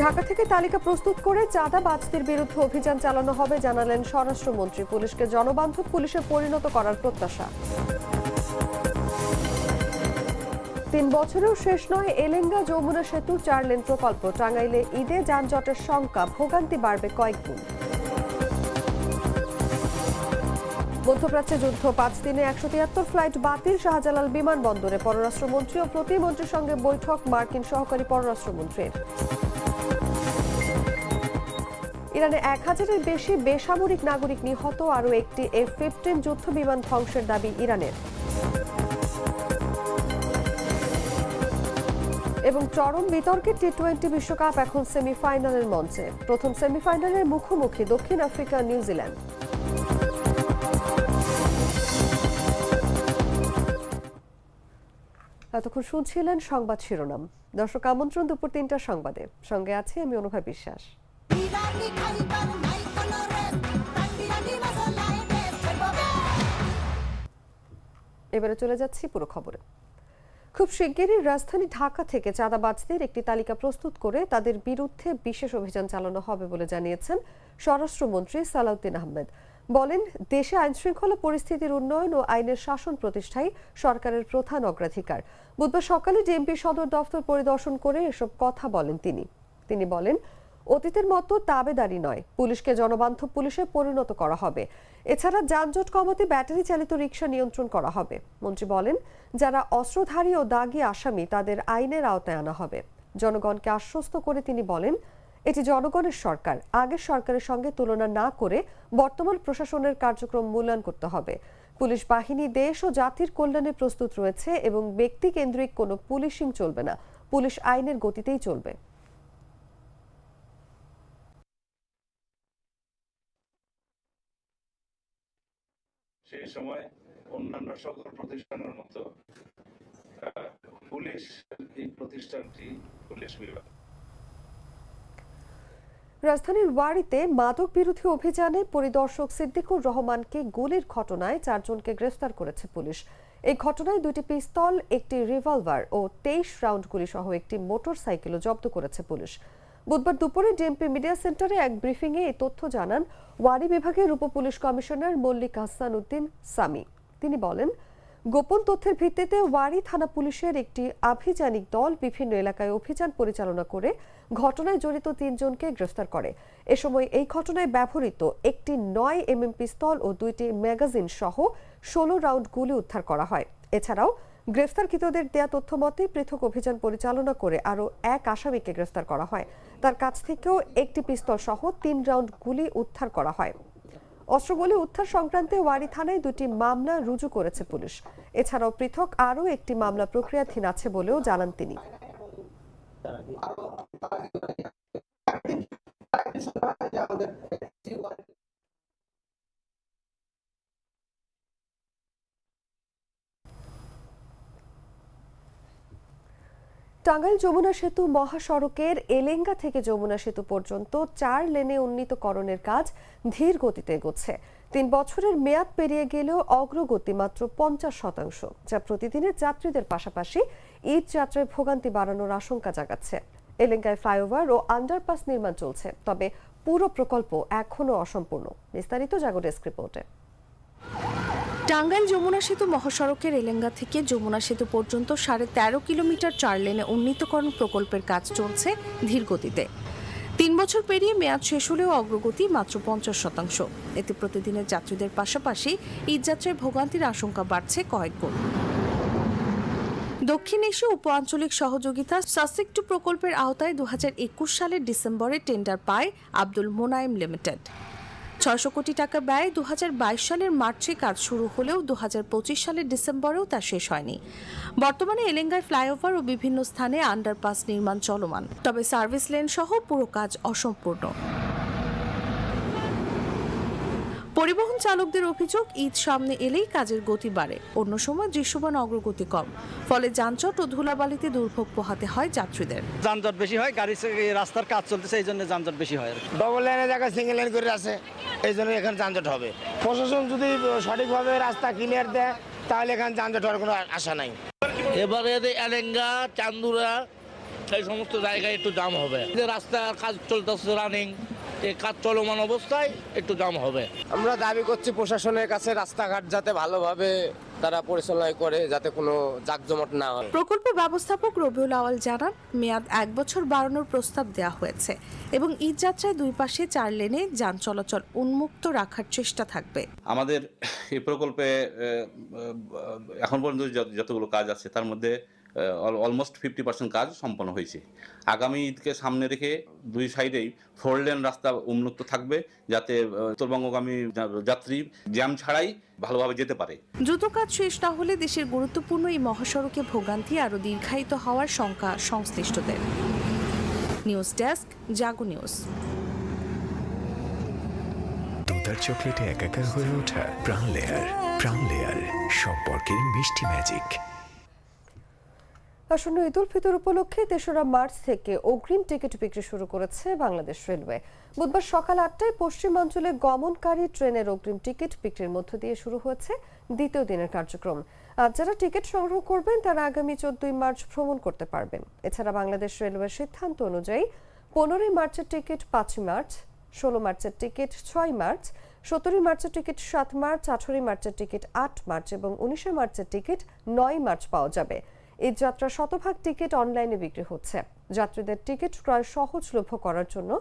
ঢাকা থেকে তালিকা প্রস্তুত করে চাঁদাবাজদের বিরুদ্ধে অভিযান চালানো হবে জানালেন স্বরাষ্ট্রমন্ত্রী। পুলিশকে জনবান্ধব পুলিশে পরিণত করার প্রত্যাশা। ৩ বছরেও শেষ নয় এলেঙ্গা যমুনা সেতু ৪ লেন প্রকল্প। টাঙ্গাইলে ঈদে যানজটের সংখ্যা, ভোগান্তি বাড়বে কয়েকগুণ। মধ্যপ্রাচ্যে যুদ্ধ, ৫ দিনে ১৭৩ ফ্লাইট বাতিল শাহজালাল বিমানবন্দরে। পররাষ্ট্রমন্ত্রী ও প্রতিমন্ত্রীর সঙ্গে বৈঠক মার্কিন সহকারী পররাষ্ট্রমন্ত্রীর। ইরানে ১,০০০-এর বেশি বেসামরিক নাগরিক নিহত, আরও একটি F-15 যুদ্ধ বিমান ধ্বংসের দাবি ইরানের। এবং চরম বিতর্কে টি-20 বিশ্বকাপ এখন সেমিফাইনালের মঞ্চে। প্রথম সেমিফাইনালের মুখোমুখি দক্ষিণ আফ্রিকা, নিউজিল্যান্ড। এতক্ষণ শুনছিলেন সংবাদ শিরোনাম। দর্শক, আমন্ত্রণ দুপুর ৩টার সংবাদে। সঙ্গে আছে আমি অনুভা বিশ্বাস। এবারে চলে যাচ্ছি পুরো খবরে। খুব শিগগিরই রাজধানী ঢাকা থেকে চাঁদাবাজদের একটি তালিকা প্রস্তুত করে তাদের বিরুদ্ধে বিশেষ অভিযান চালানো হবে বলে জানিয়েছেন স্বরাষ্ট্রমন্ত্রী সালাউদ্দিন আহমেদ। বলেন, দেশে আইনশৃঙ্খলা পরিস্থিতির উন্নয়ন ও আইনের শাসন প্রতিষ্ঠাই সরকারের প্রধান অগ্রাধিকার। বুধবার সকালে ডিএমপি সদর দফতর পরিদর্শন করে এসব কথা বলেন তিনি বলেন, অতীতের মতো তাবেদারি নয়, পুলিশকে জনবান্ধব পুলিশে পরিণত করা হবে। এছাড়া যানজট কমাতে ব্যাটারি চালিত রিকশা নিয়ন্ত্রণ করা হবে। মন্ত্রী বলেন, যারা অস্ত্রধারী ও দাগী আসামি তাদের আইনের আওতায় আনা হবে। জনগণকে আশ্বস্ত করে তিনি বলেন, এটি জনগণের সরকার, আগের সরকারের সঙ্গে তুলনা না করে বর্তমান প্রশাসনের কার্যক্রম মূল্যায়ন করতে হবে। পুলিশ বাহিনী দেশ ও জাতির কল্যাণে প্রস্তুত রয়েছে এবং ব্যক্তি কেন্দ্রিক কোনো পুলিশিং চলবে না। পুলিশ আইনের গতিতেই চলবে। সেই সময় অন্যান্য সকল প্রতিষ্ঠানের মতো পুলিশ এই প্রতিষ্ঠানটি পুলিশ বিভাগ। রাজধানীর ওয়ারীতে মাদক বিরোধী অভিযানে পরিদর্শক সিদ্দিকুর রহমানকে গুলির ঘটনায় ৪ জনকে গ্রেফতার করেছে পুলিশ। এই ঘটনায় 2টি পিস্তল, একটি রিভলভার ও 23 রাউন্ড গুলি সহ একটি মোটরসাইকেলও জব্দ করেছে পুলিশ। বুধবার দুপুরে ডিএমপি মিডিয়া সেন্টারে এক ব্রিফিংয়ে এই তথ্য জানান ওয়ারী বিভাগের উপপুলিশ কমিশনার মল্লিক আহসান উদ্দিন সামি। তিনি বলেন, গোপন তথ্যের ভিত্তিতে ওয়ারী থানা পুলিশের একটি আভিযানিক দল বিভিন্ন এলাকায় অভিযান পরিচালনা করে ঘটনায় জড়িত 3 জনকে গ্রেফতার করে। এ সময় এই ঘটনায় ব্যবহৃত একটি 9mm পিস্তল ও 2টি ম্যাগাজিন সহ 16 রাউন্ড গুলি উদ্ধার করা হয়। এছাড়াও গ্রেফতারকৃতদের দেয়া তথ্য মতে পৃথক অভিযান পরিচালনা করে আরও এক আসামিকে গ্রেফতার করা হয়। তার কাছ থেকেও একটি পিস্তল সহ 3 রাউন্ড গুলি উদ্ধার করা হয়। অস্ত্রগুলি উদ্ধার সংক্রান্তে ওয়ারী থানায় 2টি মামলা রুজু করেছে পুলিশ। এছাড়াও পৃথক আরও একটি মামলা প্রক্রিয়াধীন আছে বলেও জানান তিনি। টাঙ্গাইল যমুনা সেতু মহাসড়কের এলেঙ্গা থেকে যমুনা সেতু পর্যন্ত 4 লেনে উন্নীতকরণের কাজ ধীর গতিতে এগোচ্ছে। 3 বছরের মেয়াদ পেরিয়ে গেলেও অগ্রগতি মাত্র 50%, যা প্রতিদিনের যাত্রীদের পাশাপাশি ঈদ যাত্রায় ভোগান্তি বাড়ানোর আশঙ্কা জাগাচ্ছে। এলেঙ্গায় ফ্লাইওভার ও আন্ডারপাস নির্মাণ চলছে, তবে পুরো প্রকল্প এখনও অসম্পূর্ণ। বিস্তারিত জাগো ডেস্ক রিপোর্টে। টাঙ্গাইল যমুনা সেতু মহাসড়কের এলেঙ্গা থেকে যমুনা সেতু পর্যন্ত 13.5 কিলোমিটার 4 লেনে উন্নীতকরণ প্রকল্পের কাজ চলছে ধীর গতিতে। 3 বছর পেরিয়ে মেয়াদ শেষ হলেও অগ্রগতি মাত্র 50%। এতে প্রতিদিনের যাত্রীদের পাশাপাশি ঈদযাত্রায় ভোগান্তির আশঙ্কা বাড়ছে কয়েক গুণ। দক্ষিণ এশীয় উপ আঞ্চলিক সহযোগিতা সাসেক 2 প্রকল্পের আওতায় 2021 সালের ডিসেম্বরে টেন্ডার পায় আব্দুল মোনায়েম লিমিটেড। 600 কোটি টাকা ব্যয়ে 2022 সালের মার্চে কাজ শুরু হলেও 2025 সালের ডিসেম্বরেও তা শেষ হয়নি। বর্তমানে এলেঙ্গায় ফ্লাইওভার ও বিভিন্ন স্থানে আন্ডারপাস নির্মাণ চলমান, তবে সার্ভিস লেন সহ পুরো কাজ অসম্পূর্ণ। পরিবহন চালকদের অভিযোগ, ঈদ সামনে এলেই কাজের গতি বাড়ে, অন্য সময় দৃশ্যমান অগ্রগতি কম, ফলে যানজট ও ধুলাবালিতে দুর্ভোগ পোহাতে হয় যাত্রীদের। যানজট বেশি হয়, রাস্তার কাজ চলতেছে, এই জন্য যানজট বেশি হয়। ডবল লাইনের জায়গায় সিঙ্গেল লাইন করে আছে, এই জন্য এখানে যানজট হবে। প্রশাসন যদি সঠিকভাবে রাস্তা ক্লিয়ার দেয় তাহলে এখানে যানজট হওয়ার কোনো আশা নাই। এবারে এলেঙ্গা, চান্দুরা সেই সমস্ত জায়গায় একটু জাম হবে। যে রাস্তার কাজ চলতেছে রানিং, এই কাজ চলমান অবস্থায় একটু জাম হবে। আমরা দাবি করছি প্রশাসনের কাছে রাস্তাঘাট যাতে ভালোভাবে তারা পরিচালনা করে, যাতে কোনো জাকজমট না হয়। প্রকল্প ব্যবস্থাপক রবিউল আওয়াল জানান, মেয়াদ 1 বছর বাড়ানোর প্রস্তাব দেওয়া হয়েছে এবং ঈদযাত্রায় দুই পাশে 4 লেনে যান চলাচল উন্মুক্ত রাখার চেষ্টা থাকবে। আমাদের এই প্রকল্পে এখন পর্যন্ত যতগুলো কাজ আছে তার মধ্যে অলমোস্ট 50% কাজ সম্পন্ন হয়েছে। আগামী ঈদকে সামনে রেখে দুই সাইডেই 4 লেন রাস্তা উন্মুক্ত থাকবে, যাতে উত্তরবঙ্গগামী যাত্রী জ্যাম ছাড়াই ভালোভাবে যেতে পারে। দ্রুত কাজ শেষ না হলে দেশের গুরুত্বপূর্ণ এই মহাসড়কে ভোগান্তি আরও দীর্ঘায়িত হওয়ার শঙ্কা সংশ্লিষ্টদের। নিউজ ডেস্ক, জাগো নিউজ। দুধার চকলেটে একাকার হয়ে ওঠা প্রাণ লেয়ার সম্পর্কের মিষ্টি ম্যাজিক। আসন্ন ঈদ উল ফিতর উপলক্ষে 3রা মার্চ থেকে অগ্রিম টিকিট বিক্রি শুরু করেছে বাংলাদেশ রেলওয়ে। বুধবার সকাল 8টায় পশ্চিমাঞ্চলে গমনকারী ট্রেনের অগ্রিম টিকিট বিক্রির মধ্য দিয়ে শুরু হয়েছে দ্বিতীয় দিনের কার্যক্রম। আজ যারা টিকিট সংগ্রহ করবেন তারা আগামী 14ই মার্চ ভ্রমণ করতে পারবেন। এছাড়া বাংলাদেশ রেলওয়ের সিদ্ধান্ত অনুযায়ী 15ই মার্চের টিকিট 5 মার্চ, 16 মার্চের টিকিট 6 মার্চ, 17 মার্চের টিকিট 7 মার্চ, 18 মার্চের টিকিট 8 মার্চ এবং 19 মার্চের টিকিট 9 মার্চ পাওয়া যাবে। এই যাত্রা শতভাগ টিকিট অনলাইনে বিক্রি হচ্ছে। যাত্রীদের টিকিট ক্রয় সহজলভ্য করার জন্য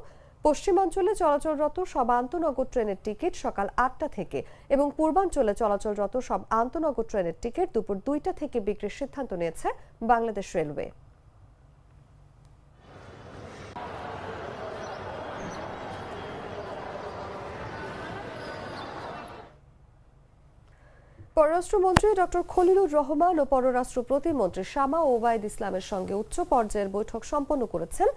পশ্চিমাঞ্চলে চলাচলরত সব আন্তনগর ট্রেনের টিকিট সকাল 8টা থেকে এবং পূর্বাঞ্চলে চলাচলরত সব আন্তনগর ট্রেনের টিকিট দুপুর 2টা থেকে বিক্রির সিদ্ধান্ত নিয়েছে বাংলাদেশ রেলওয়ে। পররাষ্ট্রমন্ত্রী ডক্টর খলিলুর রহমান ও পররাষ্ট্র প্রতিমন্ত্রী শামা ওবায়দ ইসলামের সঙ্গে উচ্চ পর্যায়ের বৈঠক সম্পন্ন করেছেন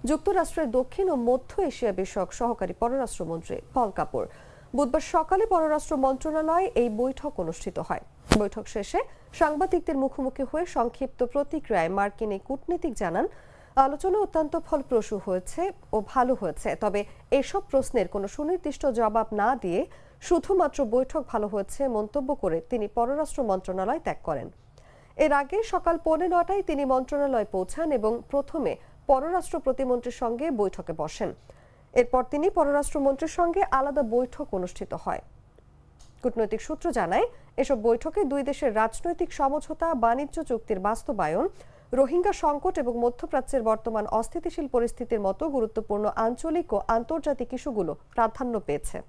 যুক্তরাষ্ট্রের দক্ষিণ ও মধ্য এশিয়া বিষয়ক সহকারী পররাষ্ট্রমন্ত্রী পল কাপুর। বুধবার সকালে পররাষ্ট্র মন্ত্রণালয়ে এই বৈঠক অনুষ্ঠিত হয়। বৈঠক শেষে সাংবাদিকদের মুখোমুখি হয়ে সংক্ষিপ্ত প্রতিক্রিয়ায় মার্কিন এই কূটনীতিক জানান, আলোচনা অত্যন্ত ফলপ্রসূ হয়েছে ও ভালো হয়েছে, তবে এসব প্রশ্নের কোনো সুনির্দিষ্ট জবাব না দিয়ে শুধুমাত্র বৈঠক ভালো হয়েছে মন্তব্য করে তিনি পররাষ্ট্র মন্ত্রণালয় ত্যাগ করেন। এর আগে সকাল 9:15টায় তিনি মন্ত্রণালয়ে পৌঁছান এবং প্রথমে পররাষ্ট্র প্রতিমন্ত্রীর সঙ্গে বৈঠকে বসেন। এরপর তিনি পররাষ্ট্রমন্ত্রীর সঙ্গে আলাদা বৈঠক অনুষ্ঠিত হয়। কূটনৈতিক সূত্র জানায়, এসব বৈঠকে দুই দেশের রাজনৈতিক সমঝোতা, বাণিজ্য চুক্তির বাস্তবায়ন, রোহিঙ্গা সংকট এবং মধ্যপ্রাচ্যের বর্তমান অস্থিতিশীল পরিস্থিতির মতো গুরুত্বপূর্ণ আঞ্চলিক ও আন্তর্জাতিক ইস্যুগুলো প্রাধান্য পেয়েছে।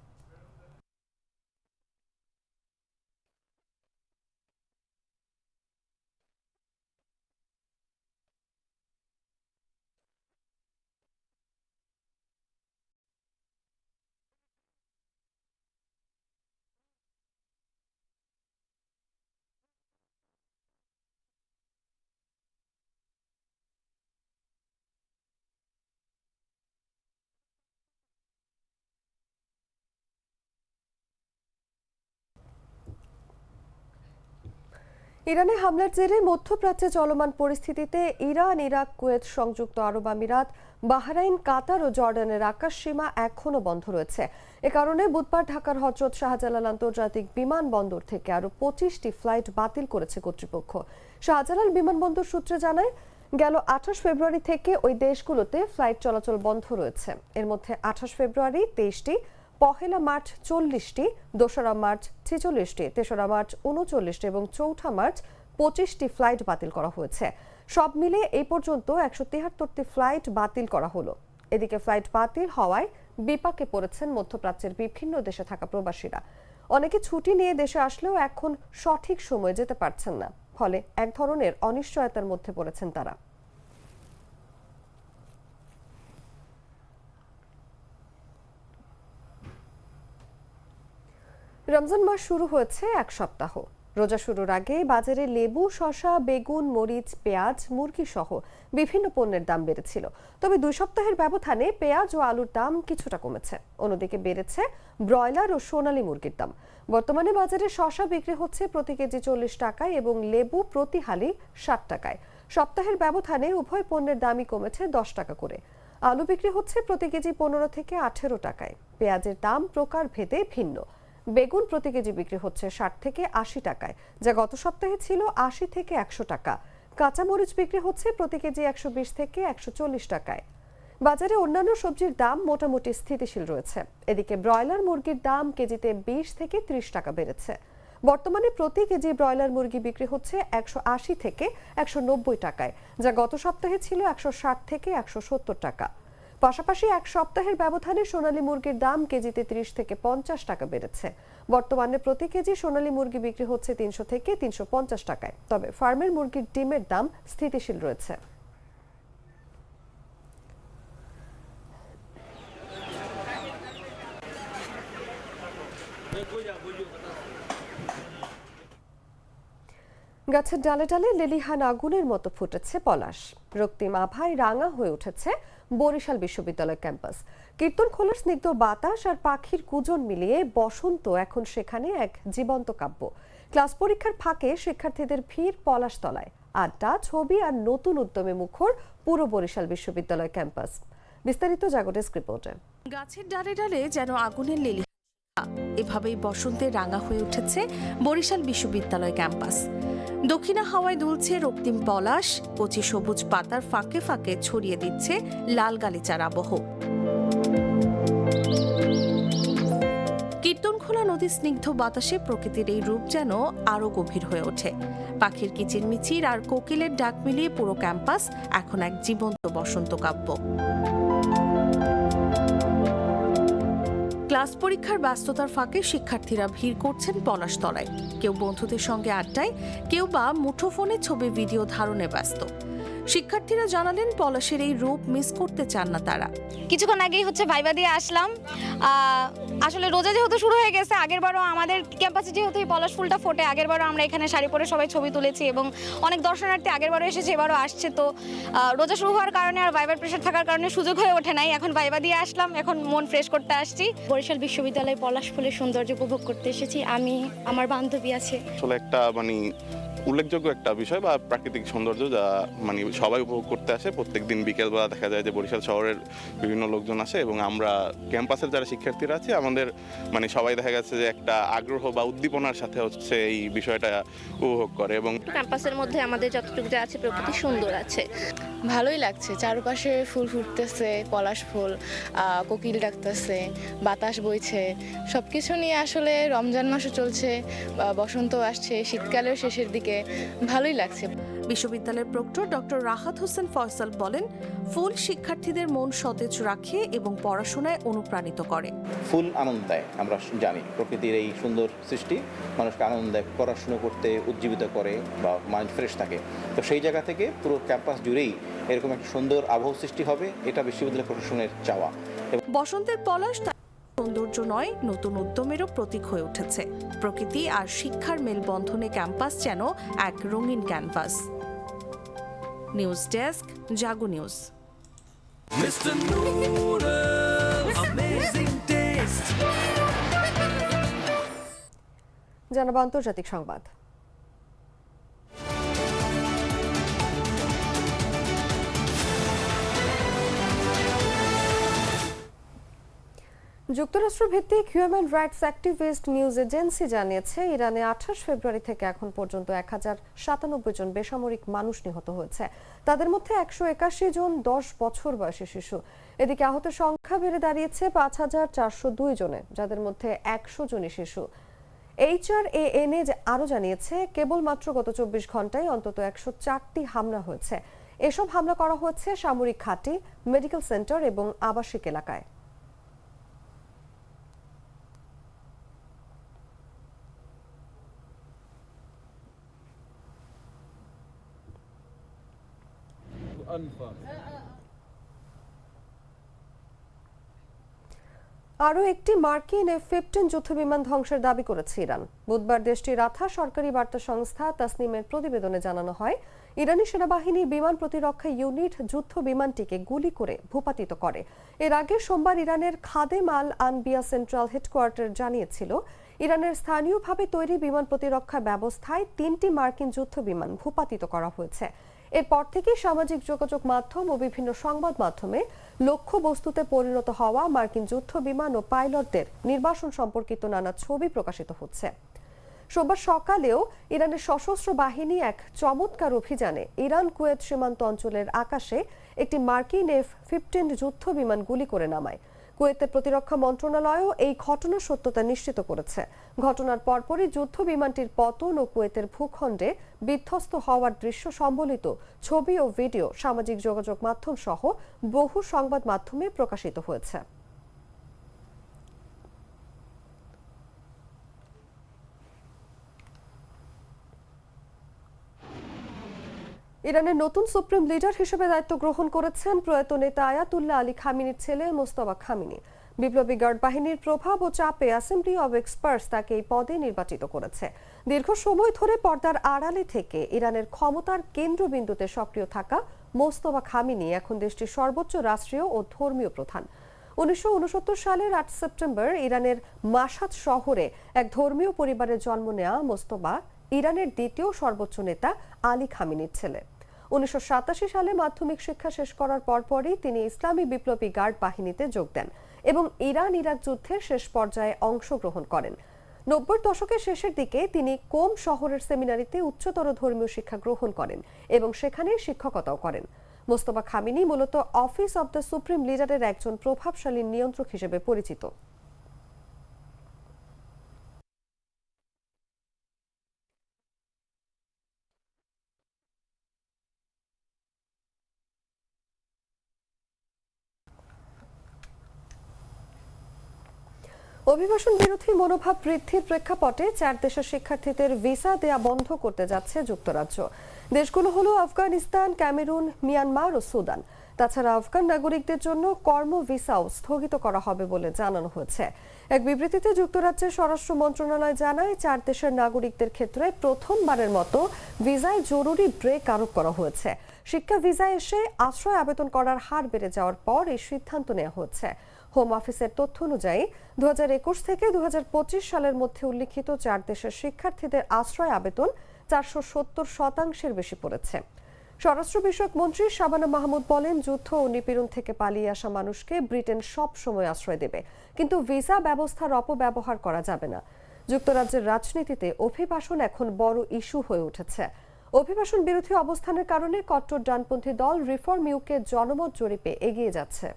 ইরানে হামলার জেরে মধ্যপ্রাচ্যে চলমান পরিস্থিতিতে ইরান, ইরাক, কুয়েত, সংযুক্ত আরব আমিরাত, বাহরাইন, কাতার ও জর্ডানের আকাশ সীমা এখনো বন্ধ রয়েছে। এ কারণে বুধবার ঢাকার হযরত শাহজালাল আন্তর্জাতিক বিমানবন্দর থেকে আরো 25টি ফ্লাইট বাতিল করেছে কর্তৃপক্ষ। শাহজালাল বিমানবন্দর সূত্রে জানায়, গেল 28 ফেব্রুয়ারি থেকে ওই দেশগুলোতে ফ্লাইট চলাচল বন্ধ রয়েছে। এর মধ্যে 28 ফেব্রুয়ারি 23টি, 1 মার্চ 40টি, 2রা মার্চ 46টি, 3রা মার্চ 39টি এবং 4ঠা মার্চ 25টি ফ্লাইট বাতিল করা হয়েছে। সব মিলে এই পর্যন্ত 173টি ফ্লাইট বাতিল করা হলো। এদিকে ফ্লাইট বাতিল হওয়ায় বিপাকে পড়েছেন মধ্যপ্রাচ্যের বিভিন্ন দেশে থাকা প্রবাসীরা। অনেকে ছুটি নিয়ে দেশে আসলেও এখন সঠিক সময়ে যেতে পারছেন না, ফলে এক ধরনের অনিশ্চয়তার মধ্যে পড়েছেন তারা। রমজান মাস শুরু হয়েছে এক সপ্তাহ। রোজা শুরুর আগে বাজারে লেবু, শসা, বেগুন, মরিচ, পেঁয়াজ, মুরগি সহ বিভিন্ন পণ্যের দাম বেড়েছিল। তবে 2 সপ্তাহের ব্যবধানে পেঁয়াজ ও আলুর দাম কিছুটা কমেছে। অন্যদিকে বেড়েছে ব্রয়লার ও সোনালী মুরগির দাম। বর্তমানে বাজারে শসা বিক্রি হচ্ছে প্রতি কেজি 40 টাকায় এবং লেবু প্রতি হালি 60 টাকায়। সপ্তাহের ব্যবধানে উভয় পণ্যের দামই কমেছে 10 টাকা করে। আলু বিক্রি হচ্ছে প্রতি কেজি 15 থেকে 18 টাকায়। পেঁয়াজের দাম প্রকার ভেদে ভিন্ন। বেগুন প্রতি কেজি বিক্রি হচ্ছে 60 থেকে 80 টাকায়, যা গত সপ্তাহে ছিল 80 থেকে 100 টাকা। কাঁচামরিচ বিক্রি হচ্ছে প্রতি কেজি 120 থেকে 140 টাকায়। বাজারে অন্যান্য সবজির দাম মোটামুটি স্থিতিশীল রয়েছে। এদিকে ব্রয়লার মুরগির দাম কেজিতে 20 থেকে 30 টাকা বেড়েছে। বর্তমানে প্রতি কেজি ব্রয়লার মুরগি বিক্রি হচ্ছে 180 থেকে 190 টাকায়, যা গত সপ্তাহে ছিল 160 থেকে 170 টাকা। পাশাপাশি এক সপ্তাহের ব্যবধানে সোনালী মুরগির দাম কেজিতে 30 থেকে 50 টাকা বেড়েছে। বর্তমানে প্রতি কেজি সোনালী মুরগি বিক্রি হচ্ছে 300 থেকে 350 টাকায়। তবে ফার্মের মুরগির ডিমের দাম স্থিতিশীল রয়েছে। গাছের ডালে ডালে লেলিহান আগুনের মতো ফুটেছে পলাশ। রক্তিম আভায় রাঙা হয়ে উঠেছে বরিশাল বিশ্ববিদ্যালয় ক্যাম্পাস। কীর্তনখোলার স্নিগ্ধ বাতাস আর পাখির কুজন মিলিয়ে বসন্ত এখন সেখানে এক জীবন্ত কাব্য। ক্লাস পরীক্ষার ফাঁকে শিক্ষার্থীদের ভিড় পলাশতলায়, আড্ডা, ছবি আর নতুন উদ্যমে মুখর পুরো বরিশাল বিশ্ববিদ্যালয় ক্যাম্পাস। বিস্তারিত জাগো ডেস্ক রিপোর্টে। গাছের ডালে ডালে যেন আগুনের লেলি, এভাবেই বসন্তে রাঙা হয়ে উঠেছে বরিশাল বিশ্ববিদ্যালয় ক্যাম্পাস। দক্ষিণা হাওয়ায় দুলছে রক্তিম পলাশ, কচি সবুজ পাতার ফাঁকে ফাঁকে ছড়িয়ে দিচ্ছে লাল গালিচার আবহ। কীর্তনখোলা নদীর স্নিগ্ধ বাতাসে প্রকৃতির এই রূপ যেন আরো গভীর হয়ে ওঠে। পাখির কিচিরমিচির আর কোকিলের ডাক মিলিয়ে পুরো ক্যাম্পাস এখন এক জীবন্ত বসন্ত কাব্য। ক্লাস পরীক্ষার ব্যস্ততার ফাঁকে শিক্ষার্থীরা ভিড় করছেন পলাশতলায়। কেউ বন্ধুদের সঙ্গে আড্ডায়, কেউ বা মুঠোফোনে ছবি ভিডিও ধারণে ব্যস্ত। শিক্ষার্থীরা জানালেন পলাশের এই রূপ মিস করতে চান না তারা। কিছুক্ষণ আগেই ভাইবা দিয়ে আসলাম। আসলে রোজা যেহেতু শুরু হয়ে গেছে, আগেরবারও আমাদের ক্যাম্পাসে যেহেতু এই পলাশ ফুলটা ফোটে, আগেরবারও আমরা এখানে শাড়ি পরে সবাই ছবি তুলেছি এবং অনেক দর্শনার্থী আগেরবারও এসেছে, এবারও আসছে। তো রোজা শুরু হওয়ার কারণে আর ভাইবার প্রেশার থাকার কারণে সুযোগ হয়ে ওঠে নাই। এখন ভাইবা দিয়ে আসলাম, এখন মন ফ্রেশ করতে আসছি। বরিশাল বিশ্ববিদ্যালয়ে পলাশ ফুলের সৌন্দর্য উপভোগ করতে এসেছি। আমি, আমার বান্ধবী আছে। আসলে একটা উল্লেখযোগ্য একটা বিষয় বা প্রাকৃতিক সৌন্দর্য যা সবাই উপভোগ করতে আসে। প্রত্যেকদিন বিকেলবেলা দেখা যায় যে বরিশাল শহরের বিভিন্ন লোকজন আসে এবং আমরা ক্যাম্পাসের যারা শিক্ষার্থীরা আছে আমাদের সবাই দেখা গেছে যে একটা আগ্রহ বা উদ্দীপনার সাথে এই বিষয়টা উপভোগ করে। এবং ক্যাম্পাসের মধ্যে আমাদের যতটুকু যা আছে প্রকৃতি সুন্দর আছে, ভালোই লাগছে। চারপাশে ফুল ফুটতেছে, পলাশ ফুল, কোকিল ডাকতেছে, বাতাস বইছে, সবকিছু নিয়ে আসলে রমজান মাসও চলছে, বসন্ত আসছে, শীতকালেও শেষের দিকে, ভালোই লাগছে। বিশ্ববিদ্যালয়ের প্রক্টর ডক্টর রাহাত হোসেন ফয়সাল বলেন, ফুল শিক্ষার্থীদের মন সতেজ রাখে এবং পড়াশোনায় অনুপ্রাণিত করে। ফুল আনন্দ দেয়, আমরা জানি প্রকৃতির এই সুন্দর সৃষ্টি মানুষকে আনন্দ দেয়, পড়াশোনা করতে উজ্জীবিত করে বা মাইন্ড ফ্রেশ থাকে। তো সেই জায়গা থেকে পুরো ক্যাম্পাস জুড়েই এরকম একটা সুন্দর আবহ সৃষ্টি হবে, এটা বিশ্ববিদ্যালয় প্রশাসনের চাওয়া। বসন্তের পলাশ সৌন্দর্য নয়, নতুন উদ্যমেরও প্রতীক হয়ে উঠেছে। প্রকৃতি আর শিক্ষার মেলবন্ধনে ক্যাম্পাস যেন এক রঙিন ক্যানভাস। নিউজ ডেস্ক, জাগো নিউজ। জানাবো আন্তর্জাতিক সংবাদ। যুক্তরাষ্ট্র ভিত্তিক human rights activist news agency জানিয়েছে, ইরানে 28 ফেব্রুয়ারি থেকে এখন পর্যন্ত 1097 জন বেসামরিক মানুষ নিহত হয়েছে। তাদের মধ্যে 181 জন 10 বছর বয়সী শিশু। এদিকে আহতের সংখ্যা বেড়ে দাঁড়িয়েছে 5402 জনে, যাদের মধ্যে 100 জনই শিশু। HRANA আরও জানিয়েছে, কেবলমাত্র গত 24 ঘন্টায় অন্তত 104টি হামলা হয়েছে। এসব হামলা করা হয়েছে সামরিক ঘাঁটি, মেডিকেল সেন্টার এবং আবাসিক এলাকায়। আরও একটি মার্কিন F-15 যুদ্ধবিমান ধ্বংসের দাবি করেছে ইরান। বুধবার দেশটির রাথা সরকারি বার্তা সংস্থা তাসনিমের প্রতিবেদনে জানানো হয়, ইরানি সেনাবাহিনীর বিমান প্রতিরক্ষা ইউনিট যুদ্ধ বিমানটিকে গুলি করে ভূপাতিত করে। এর আগে সোমবার ইরানের খাদেম আল আনবিয়া সেন্ট্রাল হেডকোয়ার্টার জানিয়েছিল, ইরানের স্থানীয়ভাবে তৈরি বিমান প্রতিরক্ষা ব্যবস্থায় 3টি মার্কিন যুদ্ধ বিমান ভূপাতিত করা হয়েছে। এরপর থেকে সামাজিক যোগাযোগ মাধ্যম ও বিভিন্ন সংবাদ মাধ্যমে লক্ষ্যবস্তুতে পরিণত হওয়া মার্কিন যুদ্ধ বিমান ও পাইলটদের নির্বাসন সম্পর্কিত নানা ছবি প্রকাশিত হচ্ছে। সোমবার সকালেও ইরানের সশস্ত্র বাহিনী এক চমৎকার অভিযানে ইরান কুয়েত সীমান্ত অঞ্চলের আকাশে একটি মার্কিন F-15 যুদ্ধ বিমান গুলি করে নামায়। কুয়েতের প্রতিরক্ষা মন্ত্রণালয়ও এই ঘটনার সত্যতা নিশ্চিত করেছে। ঘটনার পরপরই যুদ্ধ বিমানটির পতন ও কুয়েতের ভূখণ্ডে বিধ্বস্ত হওয়ার দৃশ্য সম্বলিত ছবি ও ভিডিও সামাজিক যোগাযোগ মাধ্যম সহ বহু সংবাদ মাধ্যমে প্রকাশিত হয়েছে। ইরানের নতুন সুপ্রিম লিডার হিসেবে দায়িত্ব গ্রহণ করেছেন প্রয়াত নেতা আয়াতুল্লাহ আলী খামিনির ছেলে মোস্তফা খামিনি। বিপ্লবী গার্ড বাহিনীর প্রভাব ও চাপে অ্যাসেম্বলি অব এক্সপার্টস তাকে এই পদে নির্বাচিত করেছে। দীর্ঘ সময় ধরে পর্দার আড়ালে থেকে ইরানের ক্ষমতার কেন্দ্রবিন্দুতে সক্রিয় থাকা মোস্তফা খামিনি এখন দেশটির সর্বোচ্চ রাষ্ট্রীয় ও ধর্মীয় প্রধান। 1969 সালের 8 সেপ্টেম্বর ইরানের মাশহাদ শহরে এক ধর্মীয় পরিবারে জন্ম নেওয়া মোস্তফা ইরানের দ্বিতীয় সর্বোচ্চ নেতা আলী খামিনির ছেলে। 1987 সালে মাধ্যমিক শিক্ষা শেষ করার পরপরই তিনি ইসলামী বিপ্লবী গার্ড বাহিনীতে যোগ দেন এবং ইরান ইরাক যুদ্ধের শেষ পর্যায়ে অংশগ্রহণ করেন। 90 দশকের শেষের দিকে তিনি কোম শহরের সেমিনারিতে উচ্চতর ধর্মীয় শিক্ষা গ্রহণ করেন এবং সেখানে শিক্ষকতাও করেন। মোস্তফা খামিনি মূলত অফিস অব দ্য সুপ্রিম লিডারের একজন প্রভাবশালী নিয়ন্ত্রক হিসেবে পরিচিত। অভিবাসন বিরোধী মনোভাব বৃদ্ধির প্রেক্ষাপটে 4 দেশের শিক্ষার্থীদের ভিসা দেয়া বন্ধ করতে যাচ্ছে যুক্তরাজ্য। দেশগুলো হলো আফগানিস্তান, ক্যামেরুন, মিয়ানমার ও সুদান। তাছাড়া আফগান নাগরিকদের জন্য কর্ম ভিসাও স্থগিত করা হবে বলে জানানো হয়েছে। এক বিবৃতিতে যুক্তরাজ্যের স্বরাষ্ট্র মন্ত্রণালয় জানায় 4 দেশের নাগরিকদের ক্ষেত্রে প্রথমবারের মতো ভিসায় জরুরি ব্রেক আরোপ করা হয়েছে। শিক্ষা ভিসায় এসে আশ্রয় আবেদন করার হার বেড়ে যাওয়ার পর এই সিদ্ধান্ত নেওয়া হয়েছে। হোম অফিসের তথ্য অনুযায়ী 2021 থেকে 2025 সালের মধ্যে উল্লিখিত 4 দেশের শিক্ষার্থীদের আশ্রয় আবেদন 470% বেশি পড়েছে। স্বরাষ্ট্র বিষয়ক মন্ত্রী শাবানা মাহমুদ বলেন, যুদ্ধ ও নিপীড়ন থেকে পালিয়ে আসা মানুষকে ব্রিটেন সব সময় আশ্রয় দেবে, কিন্তু ভিসা ব্যবস্থার অপব্যবহার করা যাবে না। যুক্তরাজ্যের রাজনীতিতে অভিবাসন এখন বড় ইস্যু হয়ে উঠেছে। অভিবাসন বিরোধী অবস্থানের কারণে কট্টর ডানপন্থী দল রিফর্ম ইউকে জনমত জরিপে এগিয়ে যাচ্ছে।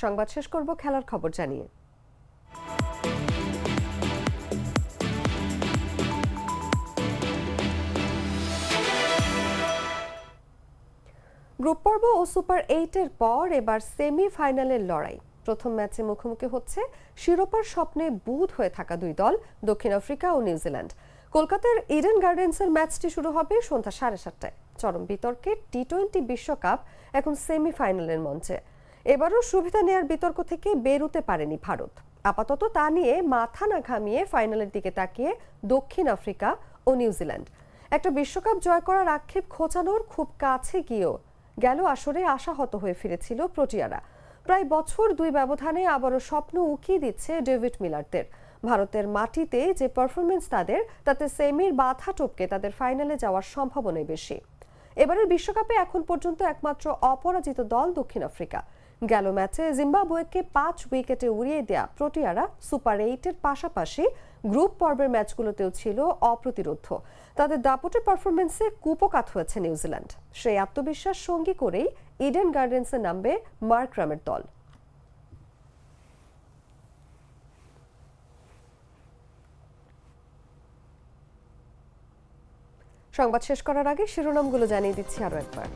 সংবাদ শেষ করব খেলার খবর জানিয়ে। গ্রুপ পর্ব ও সুপার 8-এর পর এবার সেমিফাইনালের লড়াই। প্রথম ম্যাচে মুখোমুখি হচ্ছে শিরোপার স্বপ্নে বুঁদ হয়ে থাকা দুই দল, দক্ষিণ আফ্রিকা ও নিউজিল্যান্ড। কলকাতার ইডেন গার্ডেন্সের ম্যাচটি শুরু হবে সন্ধ্যা 7:30টায়। চরম বিতর্কে টি-20 বিশ্বকাপ এখন সেমিফাইনালের মঞ্চে। এবারও সুবিধা নেয়ার বিতর্ক থেকে বেরোতে পারেনি ভারত। আপাতত তা নিয়ে মাথা না ঘামিয়ে ফাইনালের দিকে তাকিয়ে দক্ষিণ আফ্রিকা ও নিউজিল্যান্ড। একটা বিশ্বকাপ জয় করার আক্ষেপ খোঁচানোর খুব কাছে গিয়েও গেল আসরে আশাহত হয়ে ফিরেছিল প্রোটিয়ারা। প্রায় বছর 2 ব্যবধানে আবারও স্বপ্ন উকিয়ে দিচ্ছে ডেভিড মিলারদের। ভারতের মাটিতে যে পারফরমেন্স তাদের, তাতে সেমির বাধা টপকে তাদের ফাইনালে যাওয়ার সম্ভাবনাই বেশি। এবারের বিশ্বকাপে এখন পর্যন্ত একমাত্র অপরাজিত দল দক্ষিণ আফ্রিকা। গেল ম্যাচে জিম্বাবুয়েকে 5 উইকেটে উড়িয়ে দেয়া প্রোটিয়ারা সুপার 8-এর পাশাপাশি গ্রুপ পর্বের ম্যাচগুলোতেও ছিল অপ্রতিরোধ্য। তাদের দাপটের পারফরমেন্সে কুপকাত হয়েছে নিউজিল্যান্ড। সেই আত্মবিশ্বাস সঙ্গী করেই ইডেন গার্ডেন্সে নামবে মার্ক রামের দল। সংবাদ শেষ করার আগে শিরোনামগুলো জানিয়ে দিচ্ছি আরো একবার।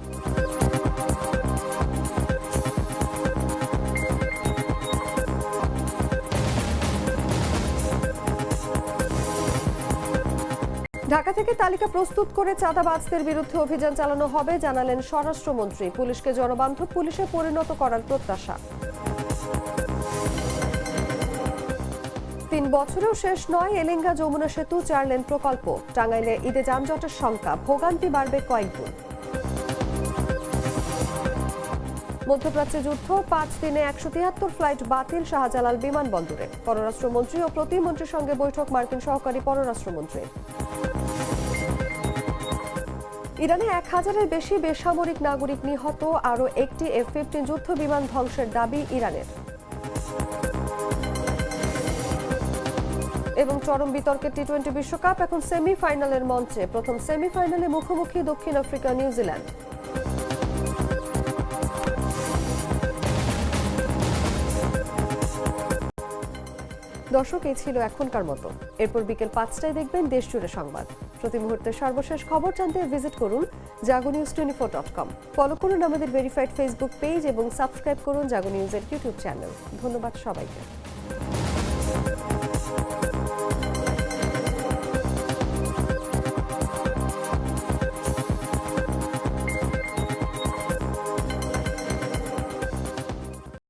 ঢাকা থেকে তালিকা প্রস্তুত করে চাঁদাবাজদের বিরুদ্ধে অভিযান চালানো হবে, জানালেন স্বরাষ্ট্রমন্ত্রী। পুলিশকে জনবান্ধব পুলিশে পরিণত করার প্রত্যাশা। 3 বছরেও শেষ নয় এলেঙ্গা যমুনা সেতু 4 লেন প্রকল্প। টাঙ্গাইলে ঈদে যানজটের সংখ্যা, ভোগান্তি বাড়বে কয়েক গুণ। মধ্যপ্রাচ্যে যুদ্ধ, 5 দিনে 173 ফ্লাইট বাতিল শাহজালাল বিমানবন্দরে। পররাষ্ট্রমন্ত্রী ও প্রতিমন্ত্রীর সঙ্গে বৈঠক মার্কিন সহকারী পররাষ্ট্রমন্ত্রীর। ইরানে 1000-এর বেশি বেসামরিক নাগরিক নিহত, আরও একটি F-15 যুদ্ধ বিমান ধ্বংসের দাবি ইরানের। এবং চরম বিতর্কের টি-20 বিশ্বকাপ এখন সেমিফাইনালের মঞ্চে। প্রথম সেমিফাইনালে মুখোমুখি দক্ষিণ আফ্রিকা নিউজিল্যান্ড। দর্শক, এই ছিল এখনকার মতো। এরপর বিকেল 5টায় দেখবেন দেশজুড়ে সংবাদ। প্রতি মুহূর্তের সর্বশেষ খবর জানতে ভিজিট করুন jagonews24.com। ফলো করুন আমাদের ভেরিফাইড ফেসবুক পেজ এবং সাবস্ক্রাইব করুন জাগো নিউজের ইউটিউব চ্যানেল। ধন্যবাদ সবাইকে।